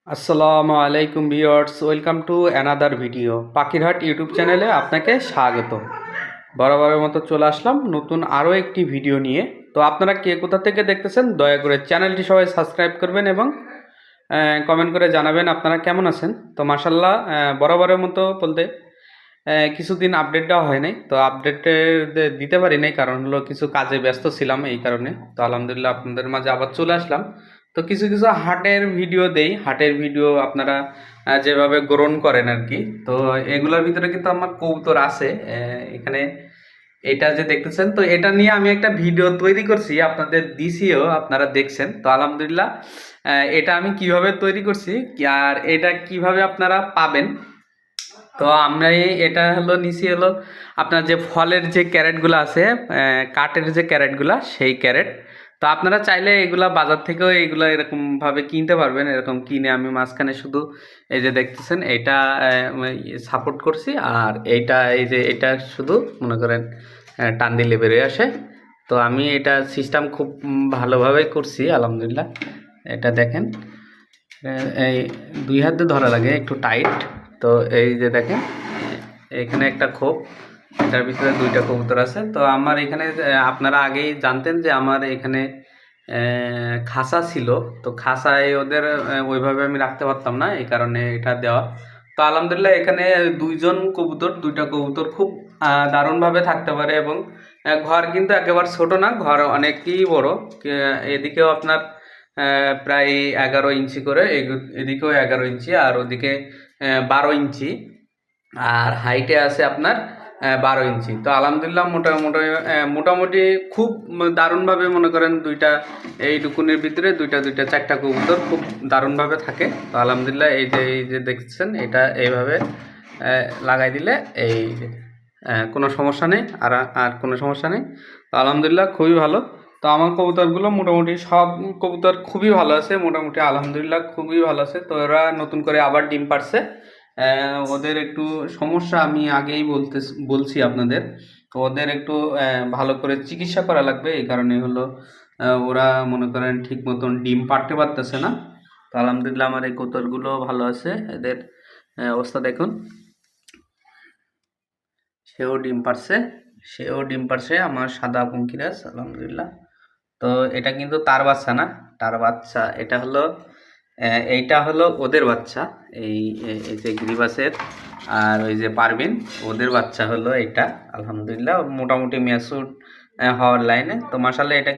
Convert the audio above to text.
আসসালামু আলাইকুম viewers, welcome to another video. পাখিরহাট YouTube চ্যানেলে আপনাকে স্বাগত। বরাবরের মতো চলে আসলাম নতুন আরও একটি ভিডিও নিয়ে। তো আপনারা কে কোথা থেকে দেখতেছেন দয়া করে চ্যানেলটি সবাই সাবস্ক্রাইব করবেন এবং কমেন্ট করে জানাবেন আপনারা কেমন আছেন। তো মাশাল্লাহ, বরাবরের মতো বলতে কিছুদিন আপডেট দেওয়া হয় নাই, তো আপডেট দিতে পারি নাই, কারণ হলো কিছু কাজে ব্যস্ত ছিলাম এই কারণে। তো আলহামদুলিল্লাহ আপনাদের মাঝে আবার চলে আসলাম। তো কিছু কিছু হাটের ভিডিও দেই, হাটের ভিডিও আপনারা যেভাবে গ্রহণ করেন আর কি। তো এগুলোর ভিতরে কিন্তু আমার কবুতর আছে এখানে। এটা যে দেখতেছেন, তো এটা নিয়ে আমি একটা ভিডিও তৈরি করছি, আপনাদের দিছিও, আপনারা দেখছেন। তো আলহামদুলিল্লাহ এটা আমি কিভাবে তৈরি করছি আর এটা কিভাবে আপনারা পাবেন। তো আমরা এটা হলো নিচে হলো আপনার যে ফলের যে ক্যারেটগুলো আছে, কাঠের যে ক্যারেটগুলো, সেই ক্যারেট। তো আপনারা চাইলে এগুলা বাজার থেকেও এগুলো এরকমভাবে কিনতে পারবেন। এরকম কিনে আমি মাঝখানে শুধু এই যে দেখতেছেন এইটা সাপোর্ট করছি, আর এইটা এই যে এটা শুধু মনে করেন টান দিলে বেরিয়ে আসে। তো আমি এটা সিস্টেম খুব ভালোভাবে করছি আলহামদুলিল্লাহ। এটা দেখেন, এই দুই হাতে ধরা লাগে, একটু টাইট। তো এই যে দেখেন এখানে একটা খোপ, এটার ভিতরে দুইটা কবুতর আছে। তো আমার এখানে আপনারা আগেই জানতেন যে আমার এখানে খাঁচা ছিল। তো খাঁচায় ওদের ওইভাবে আমি রাখতে পারতাম না, এই কারণে এটা দেওয়া। তো আলহামদুলিল্লাহ এখানে দুইটা কবুতর খুব দারুণভাবে থাকতে পারে। এবং ঘর কিন্তু একেবারে ছোট না, ঘর অনেকই বড়। এদিকেও আপনার প্রায় 11 ইঞ্চি করে, এদিকেও 11 ইঞ্চি, আর ওদিকে 12 ইঞ্চি, আর হাইটে আছে আপনার 12 ইঞ্চি। তো আলহামদুলিল্লাহ মোটামুটি খুব দারুণভাবে মনে করেন দুইটা এই ডুকুনের ভিতরে দুইটা চারটা কবুতর খুব দারুণভাবে থাকে। তো আলহামদুলিল্লাহ এই যে দেখছেন এটা এইভাবে লাগাই দিলে এই কোনো সমস্যা নেই, আর কোনো সমস্যা নেই। তো আলহামদুলিল্লাহ খুবই ভালো। তো আমার কবুতরগুলো মোটামুটি সব কবুতর খুবই ভালো আছে, মোটামুটি আলহামদুলিল্লাহ খুবই ভালো আছে। তো এরা নতুন করে আবার ডিম পারছে। ওদের একটু সমস্যা আমি আগেই বলছি আপনাদের। তো ওদের একটু ভালো করে চিকিৎসা করা লাগবে, এই কারণে হলো ওরা মনে করেন ঠিক মতন ডিম পারতে পারতেছে না। তো আলহামদুলিল্লাহ আমার এই কবুতরগুলো ভালো আছে। এদের অবস্থা দেখুন, সেও ডিম পারছে আমার সাদা পঙ্কিরাজ আলহামদুলিল্লাহ। তো এটা কিন্তু তার বাচ্চা না, তার বাচ্চা এটা হলো এইটা হলো ওদের বাচ্চা। এই এই যে গিরিবাসের আর ওই যে পারবিন, ওদের বাচ্চা হলো এটা। আলহামদুলিল্লাহ মোটামুটি ম্যাচুর হওয়ার লাইনে। তো মাশাআল্লাহ এটা